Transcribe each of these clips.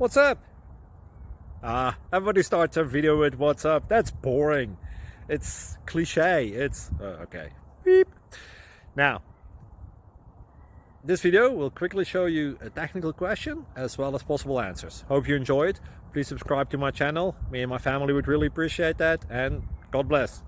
What's up? Everybody starts a video with what's up. That's boring. It's cliche. It's okay. Beep. Now, this video will quickly show you a technical question as well as possible answers. Hope you enjoy it. Please subscribe to my channel. Me and my family would really appreciate that, and God bless.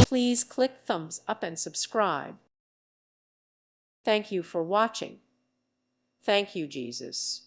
Please click thumbs up and subscribe. Thank you for watching. Thank you, Jesus.